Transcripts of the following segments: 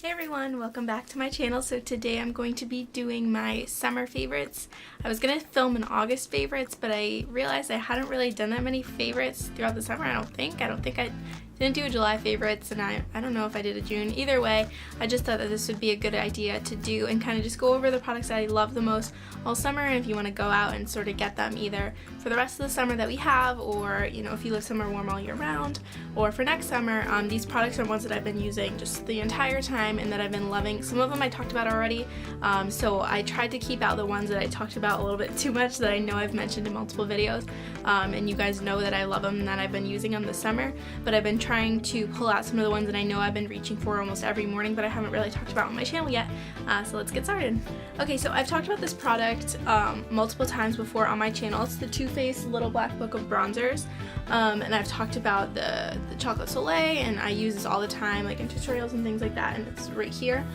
Hey everyone, welcome back to my channel. So today I'm going to be doing my summer favorites. I was going to film an August favorites, but I realized I hadn't really done that many favorites throughout the summer, I don't think I didn't do a July favorites, and I don't know if I did a June. Either way, I just thought that this would be a good idea to do and kind of just go over the products that I love the most all summer, and if you want to go out and sort of get them either for the rest of the summer that we have, or if you live somewhere warm all year round, or for next summer. These products are ones that I've been using just the entire time and that I've been loving. Some of them I talked about already, so I tried to keep out the ones that I talked about a little bit too much that I know I've mentioned in multiple videos, and you guys know that I love them and that I've been using them this summer, but I've been trying to pull out some of the ones that I know I've been reaching for almost every morning, but I haven't really talked about on my channel yet, so let's get started. Okay, so I've talked about this product multiple times before on my channel. It's the Too Faced Little Black Book of Bronzers, and I've talked about the Chocolate Soleil, and I use this all the time, like in tutorials and things like that, and it's right here.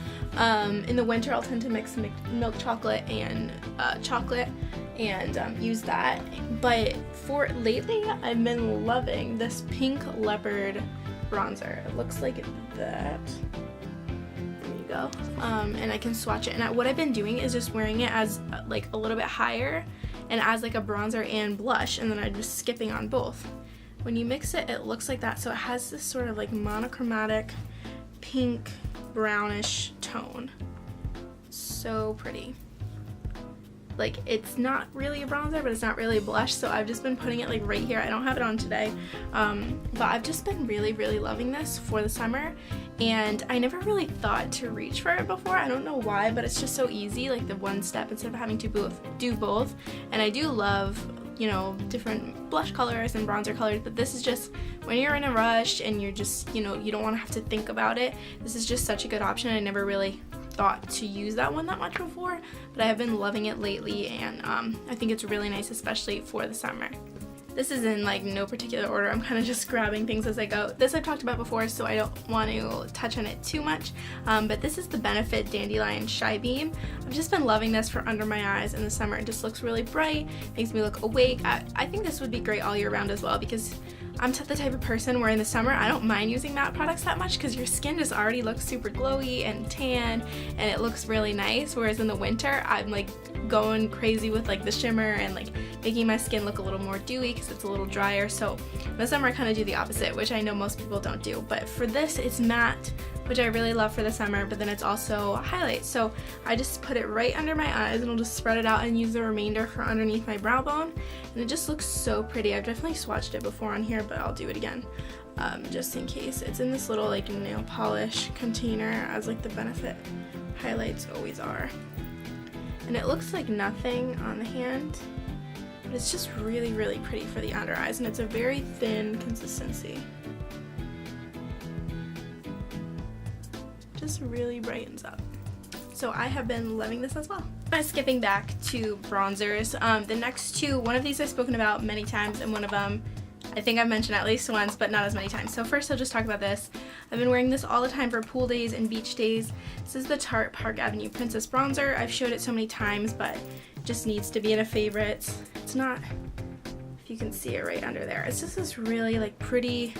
In the winter I'll tend to mix milk chocolate and chocolate and use that, but for lately I've been loving this Pink Leopard bronzer. It looks like that. There you go. And I can swatch it, and what I've been doing is just wearing it as like a little bit higher and as like a bronzer and blush, and then I'm just skipping on both. When you mix it, it looks like that, so it has this sort of like monochromatic pink brownish tone. So pretty. Like, it's not really a bronzer, but it's not really a blush, so I've just been putting it like right here. I don't have it on today, but I've just been really loving this for the summer, and I never really thought to reach for it before. I don't know why, but it's just so easy, like the one step instead of having to do both. And I do love, different blush colors and bronzer colors, but this is just when you're in a rush and you're just, you don't want to have to think about it. This is just such a good option. I never really thought to use that one that much before, but I have been loving it lately, and I think it's really nice, especially for the summer. This is in like no particular order. I'm kind of just grabbing things as I go. This I've talked about before, so I don't want to touch on it too much, but this is the Benefit Dandelion Shy Beam. I've just been loving this for under my eyes in the summer. It just looks really bright, makes me look awake. I think this would be great all year round as well, because I'm the type of person where in the summer I don't mind using matte products that much because your skin just already looks super glowy and tan, and it looks really nice, whereas in the winter I'm like going crazy with like the shimmer and like making my skin look a little more dewy because it's a little drier. So in the summer I kind of do the opposite, which I know most people don't do, but for this it's matte, which I really love for the summer, but then it's also highlight. So I just put it right under my eyes, and I'll just spread it out and use the remainder for underneath my brow bone, and it just looks so pretty. I've definitely swatched it before on here, but I'll do it again just in case. It's in this little like nail polish container, as like the Benefit highlights always are, and it looks like nothing on the hand, but it's just really pretty for the under eyes, and it's a very thin consistency. Just really brightens up. So I have been loving this as well. Skipping back to bronzers, the next two, one of these I've spoken about many times, and one of them I think I've mentioned at least once, but not as many times. So first I'll just talk about this. I've been wearing this all the time for pool days and beach days. This is the Tarte Park Avenue Princess Bronzer. I've showed it so many times, but it just needs to be in a favorites. It's not, if you can see it right under there, it's just this really like pretty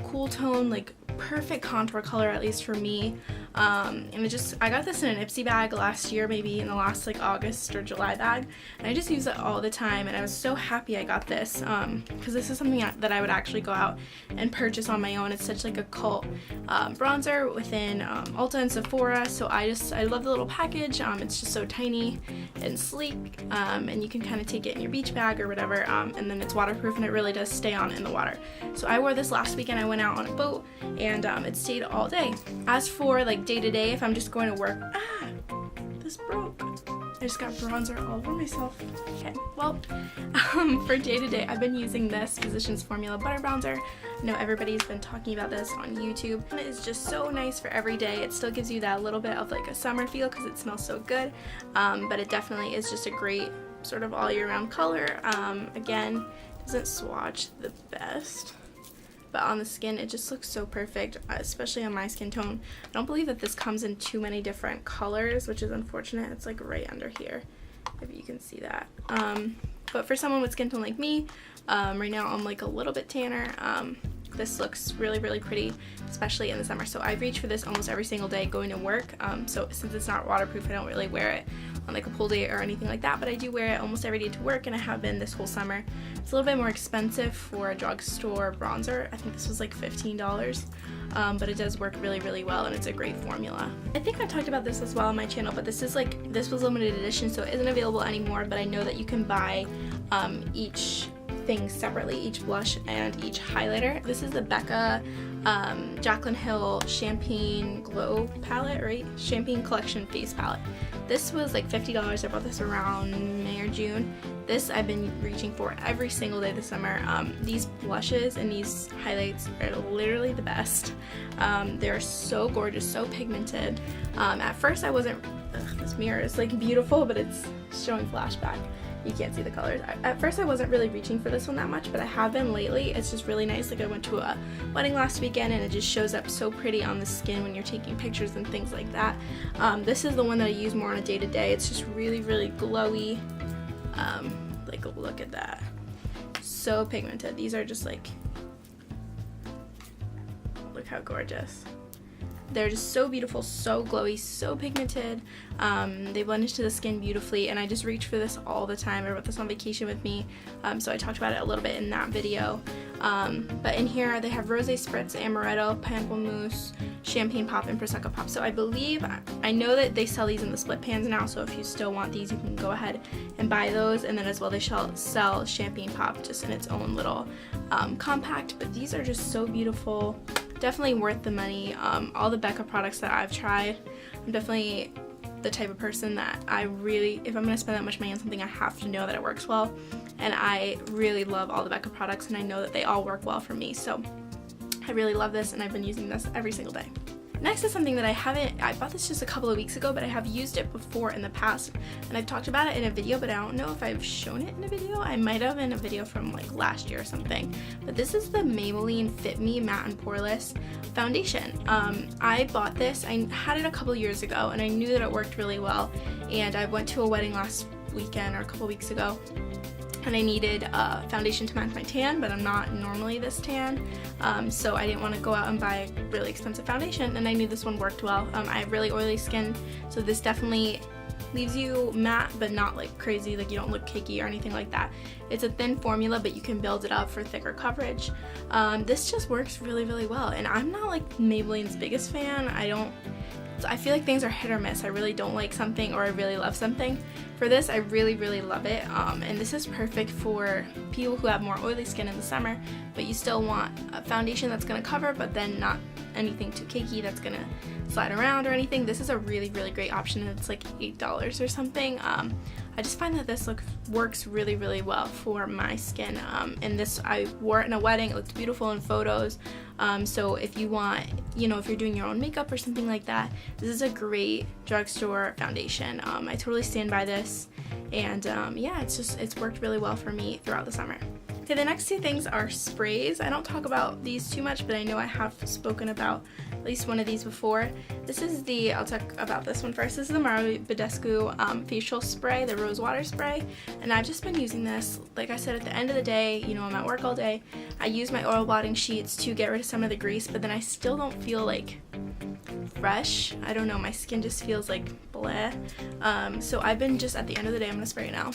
cool tone, like perfect contour color, at least for me. And I got this in an Ipsy bag last year, maybe in the last like August or July bag, and I just use it all the time, and I was so happy I got this because this is something that I would actually go out and purchase on my own. It's such like a cult bronzer within Ulta and Sephora, so I love the little package. It's just so tiny and sleek, and you can kind of take it in your beach bag or whatever, and then it's waterproof, and it really does stay on in the water. So I wore this last weekend. I went out on a boat, and it stayed all day. As for like day to day, if I'm just going to work, this broke. I just got bronzer all over myself. Okay, well, for day to day, I've been using this Physicians Formula Butter Bronzer. I know everybody's been talking about this on YouTube, and it is just so nice for every day. It still gives you that little bit of like a summer feel because it smells so good, but it definitely is just a great sort of all year round color. Again, doesn't swatch the best, but on the skin it just looks so perfect, especially on my skin tone. I don't believe that this comes in too many different colors, which is unfortunate. It's like right under here, if you can see that. But for someone with skin tone like me, right now I'm like a little bit tanner, this looks really, really pretty, especially in the summer. So I reach for this almost every single day going to work. So since it's not waterproof, I don't really wear it on like a pool day or anything like that, but I do wear it almost every day to work, and I have been this whole summer. It's a little bit more expensive for a drugstore bronzer. I think this was like $15, but it does work really, really well, and it's a great formula. I think I've talked about this as well on my channel, but this was limited edition, so it isn't available anymore, but I know that you can buy each thing separately, each blush and each highlighter. This is the Becca Jaclyn Hill Champagne Glow palette, right? Champagne Collection face palette. This was like $50. I bought this around May or June. This I've been reaching for every single day this summer. These blushes and these highlights are literally the best. They're so gorgeous, so pigmented. At first I wasn't, this mirror is like beautiful, but it's showing flashback. You can't see the colors. At first I wasn't really reaching for this one that much, but I have been lately. It's just really nice. Like I went to a wedding last weekend, and it just shows up so pretty on the skin when you're taking pictures and things like that. This is the one that I use more on a day-to-day. It's just really, really glowy. Like look at that. So pigmented. These are just like, look how gorgeous. They're just so beautiful, so glowy, so pigmented. They blend into the skin beautifully, and I just reach for this all the time. I brought this on vacation with me, so I talked about it a little bit in that video. But in here they have Rosé Spritz, Amaretto, Pamplemousse, Champagne Pop, and Prosecco Pop. So I know that they sell these in the split pans now, so if you still want these, you can go ahead and buy those. And then as well, they sell Champagne Pop just in its own little compact. But these are just so beautiful. Definitely worth the money. All the Becca products that I've tried, I'm definitely the type of person that if I'm going to spend that much money on something, I have to know that it works well. And I really love all the Becca products, and I know that they all work well for me. So I really love this, and I've been using this every single day. Next is something that I bought this just a couple of weeks ago, but I have used it before in the past, and I've talked about it in a video, but I don't know if I've shown it in a video. I might have in a video from like last year or something. But this is the Maybelline Fit Me Matte and Poreless Foundation. I bought this, I had it a couple years ago, and I knew that it worked really well, and I went to a wedding last weekend or a couple weeks ago, and I needed a foundation to match my tan, but I'm not normally this tan, so I didn't want to go out and buy a really expensive foundation, and I knew this one worked well. I have really oily skin, so this definitely leaves you matte, but not like crazy, like you don't look cakey or anything like that. It's a thin formula, but you can build it up for thicker coverage. This just works really, really well, and I'm not like Maybelline's biggest fan. I feel like things are hit or miss. I really don't like something, or I really love something. For this, I really, really love it, and this is perfect for people who have more oily skin in the summer, but you still want a foundation that's going to cover, but then not anything too cakey that's going to slide around or anything. This is a really, really great option, and it's like $8 or something. I just find that this works really, really well for my skin, and this, I wore it in a wedding. It looks beautiful in photos, so if you want, if you're doing your own makeup or something like that, this is a great drugstore foundation. I totally stand by this, and yeah, it's worked really well for me throughout the summer. Okay, the next two things are sprays. I don't talk about these too much, but I know I have spoken about at least one of these before. This is I'll talk about this one first. This is the Mario Badescu facial spray, the rose water spray, and I've just been using this, like I said, at the end of the day. I'm at work all day. I use my oil blotting sheets to get rid of some of the grease, but then I still don't feel like fresh. I don't know, my skin just feels like bleh. So I've been just, at the end of the day, I'm gonna spray it now.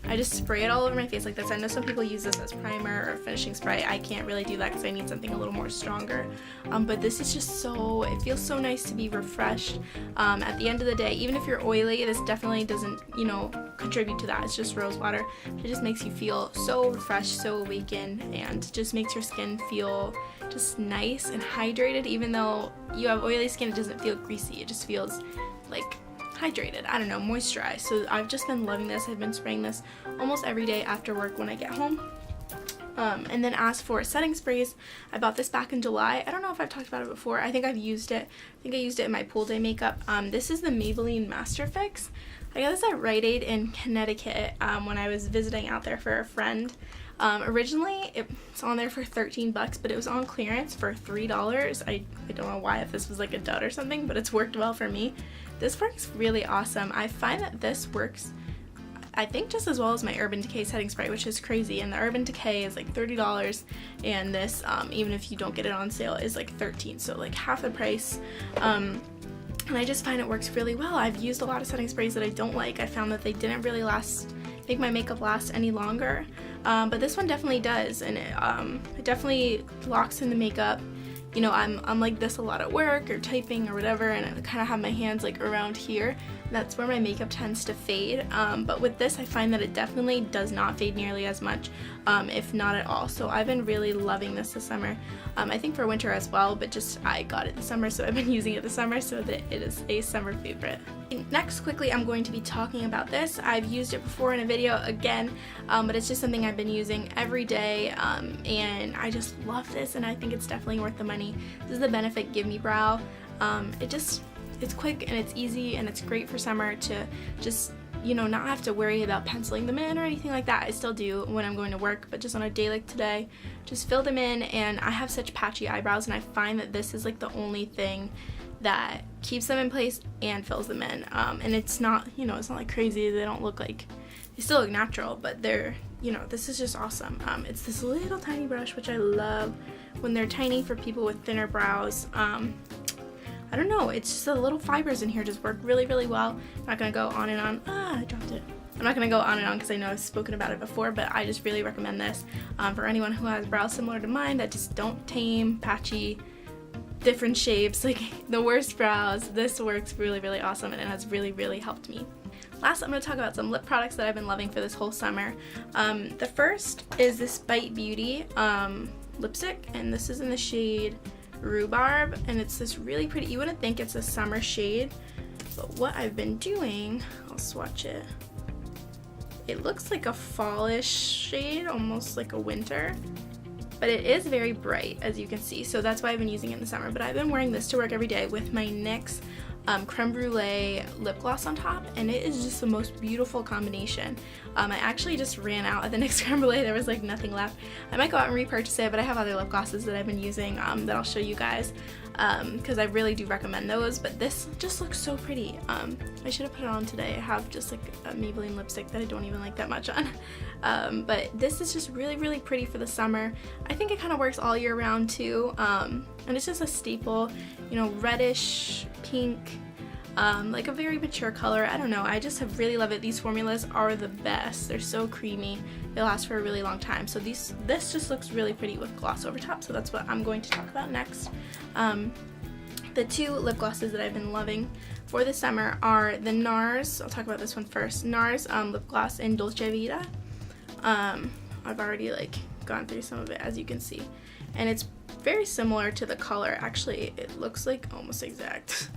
I just spray it all over my face like this. I know some people use this as primer or finishing spray. I can't really do that because I need something a little more stronger. But this is just it feels so nice to be refreshed at the end of the day. Even if you're oily, this definitely doesn't, contribute to that. It's just rose water. It just makes you feel so refreshed, so awakened, and just makes your skin feel just nice and hydrated. Even though you have oily skin, it doesn't feel greasy. It just feels like hydrated, I don't know, moisturized. So I've just been loving this. I've been spraying this almost every day after work when I get home. And then as for setting sprays, I bought this back in July. I don't know if I've talked about it before. I think I've used it. I think I used it in my pool day makeup. This is the Maybelline Master Fix. I got this at Rite Aid in Connecticut when I was visiting out there for a friend. Originally it's on there for 13 bucks, but it was on clearance for $3. I don't know why, if this was like a dud or something, but it's worked well for me. This works really awesome. I find that this works I think just as well as my Urban Decay setting spray, which is crazy. And the Urban Decay is like $30, and this, even if you don't get it on sale, is like $13, so like half the price. And I just find it works really well. I've used a lot of setting sprays that I don't like. I found that they didn't really make my makeup last any longer, but this one definitely does, and it definitely locks in the makeup. You know, I'm like this a lot at work or typing or whatever, and I kind of have my hands like around here. That's where my makeup tends to fade, but with this I find that it definitely does not fade nearly as much, if not at all. So I've been really loving this summer. I think for winter as well, but just I got it this summer, so I've been using it this summer, so that it is a summer favorite. Next, quickly, I'm going to be talking about this. I've used it before in a video again, but it's just something I've been using every day, and I just love this, and I think it's definitely worth the money. This is the Benefit Give Me Brow. It's quick and it's easy, and it's great for summer to just, you know, not have to worry about penciling them in or anything like that. I still do when I'm going to work, but just on a day like today, just fill them in. And I have such patchy eyebrows, and I find that this is like the only thing that keeps them in place and fills them in. And it's not, you know, it's not like crazy. They don't look like, they still look natural, but they're, you know, this is just awesome. It's this little tiny brush, which I love when they're tiny for people with thinner brows. I don't know, it's just the little fibers in here just work really, really well. I'm not gonna go on and on. I dropped it. I'm not gonna go on and on because I know I've spoken about it before, but I just really recommend this for anyone who has brows similar to mine that just don't tame, patchy, different shapes, like the worst brows. This works really, really awesome, and it has really, really helped me. Last, I'm going to talk about some lip products that I've been loving for this whole summer. The first is this Bite Beauty lipstick, and this is in the shade Rhubarb, and it's this really pretty, you wouldn't think it's a summer shade, but what I've been doing, I'll swatch it. It looks like a fallish shade, almost like a winter, but it is very bright, as you can see, so that's why I've been using it in the summer. But I've been wearing this to work every day with my NYX Creme Brulee lip gloss on top, and it is just the most beautiful combination. I actually just ran out of the NYX Creme Brulee. There was like nothing left. I might go out and repurchase it, but I have other lip glosses that I've been using that I'll show you guys, because I really do recommend those. But this just looks so pretty. I should have put it on today. I have just like a Maybelline lipstick that I don't even like that much on. But this is just really, really pretty for the summer. I think it kind of works all year round too. And it's just a staple, you know, reddish pink, like a very mature color. I don't know, I just have really love it. These formulas are the best. They're so creamy. They last for a really long time. So this just looks really pretty with gloss over top. So that's what I'm going to talk about next. The two lip glosses that I've been loving for the summer are the NARS. I'll talk about this one first. NARS lip gloss in Dolce Vita. I've already like gone through some of it, as you can see, and it's very similar to the color. Actually, it looks like almost exact.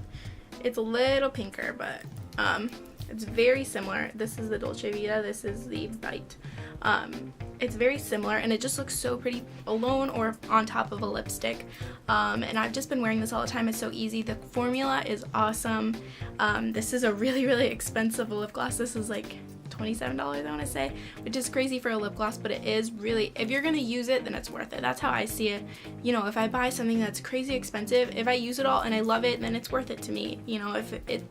It's a little pinker, but it's very similar. This is the Dolce Vita, this is the Bite. It's very similar, and it just looks so pretty alone or on top of a lipstick. And I've just been wearing this all the time. It's so easy. The formula is awesome. This is a really, really expensive lip gloss. This is like $27, I want to say, which is crazy for a lip gloss, but it is really, if you're gonna use it, then it's worth it. That's how I see it. You know, if I buy something that's crazy expensive, if I use it all and I love it, then it's worth it to me. You know,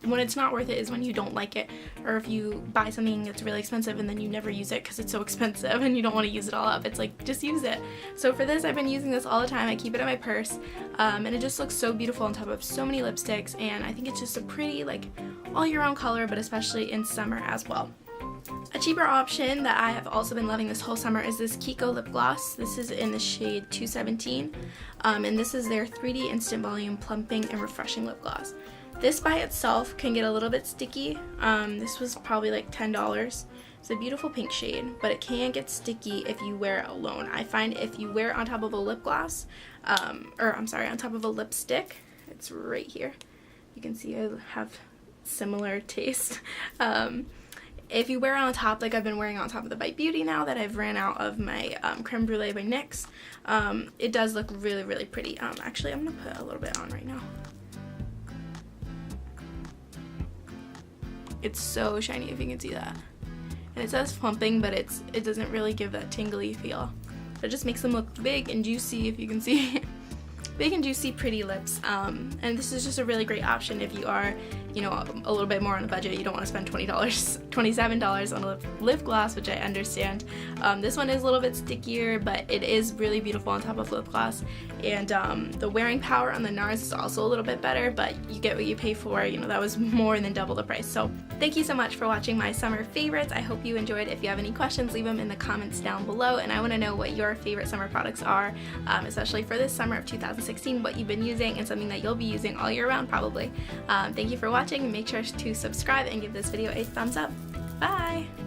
when it's not worth it is when you don't like it, or if you buy something that's really expensive and then you never use it because it's so expensive and you don't want to use it all up. It's like, just use it. So for this, I've been using this all the time. I keep it in my purse, and it just looks so beautiful on top of so many lipsticks, and I think it's just a pretty, like, all year round color, but especially in summer as well. A cheaper option that I have also been loving this whole summer is this Kiko lip gloss. This is in the shade 217, and this is their 3D Instant Volume Plumping and Refreshing Lip Gloss. This by itself can get a little bit sticky. This was probably like $10. It's a beautiful pink shade, but it can get sticky if you wear it alone. I find if you wear it on top of a lip gloss, on top of a lipstick, it's right here. You can see I have similar taste. If you wear it on top, like I've been wearing on top of the Bite Beauty now that I've ran out of my Creme Brulee by NYX, it does look really, really pretty. Actually, I'm going to put a little bit on right now. It's so shiny, if you can see that. And it says plumping, but it doesn't really give that tingly feel. It just makes them look big and juicy, if you can see. big and juicy pretty lips, and this is just a really great option if you are, you know, a little bit more on a budget. You don't want to spend $20, $27 on a lip gloss, which I understand. This one is a little bit stickier, but it is really beautiful on top of lip gloss, and the wearing power on the NARS is also a little bit better, but you get what you pay for. You know, that was more than double the price. So thank you so much for watching my summer favorites. I hope you enjoyed. If you have any questions, leave them in the comments down below, and I want to know what your favorite summer products are, especially for this summer of 2016, what you've been using and something that you'll be using all year round probably. Thank you for watching, and make sure to subscribe and give this video a thumbs up. Bye!